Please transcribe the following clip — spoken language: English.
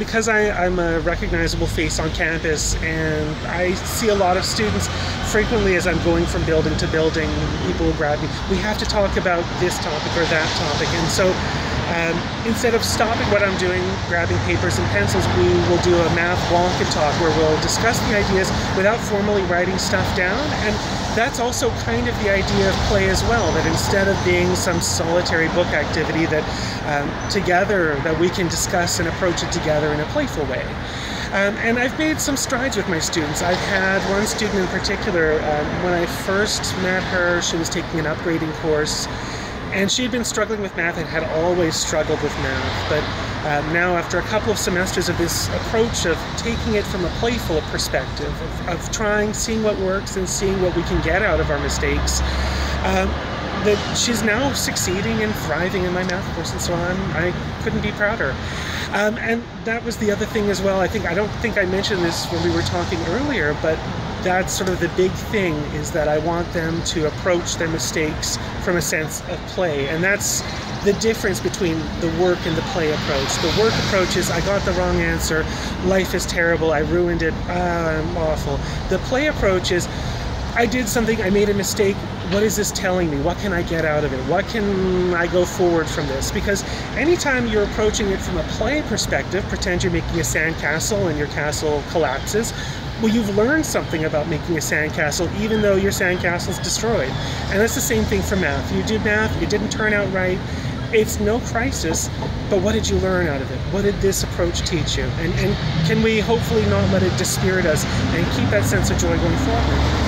because I'm a recognizable face on campus, and I see a lot of students frequently as I'm going from building to building, people will grab me, we have to talk about this topic or that topic. And so instead of stopping what I'm doing, grabbing papers and pencils, we will do a math walk and talk where we'll discuss the ideas without formally writing stuff down. And that's also kind of the idea of play as well, that instead of being some solitary book activity that together that we can discuss and approach it together in a playful way. And I've made some strides with my students. I've had one student in particular, when I first met her, she was taking an upgrading course, and she had been struggling with math and had always struggled with math. But now, after a couple of semesters of this approach of taking it from a playful perspective, of trying, seeing what works and seeing what we can get out of our mistakes, that she's now succeeding and thriving in my math course, and so I couldn't be prouder. And that was the other thing as well. I don't think I mentioned this when we were talking earlier, but that's sort of the big thing, is that I want them to approach their mistakes from a sense of play. And that's the difference between the work and the play approach. The work approach is, I got the wrong answer, life is terrible, I ruined it, I'm awful. The play approach is, I did something, I made a mistake, what is this telling me? What can I get out of it? What can I go forward from this? Because anytime you're approaching it from a play perspective, pretend you're making a sandcastle and your castle collapses, well, you've learned something about making a sandcastle, even though your sandcastle's destroyed. And that's the same thing for math. You did math, it didn't turn out right, it's no crisis, but what did you learn out of it? What did this approach teach you? And can we hopefully not let it dispirit us and keep that sense of joy going forward?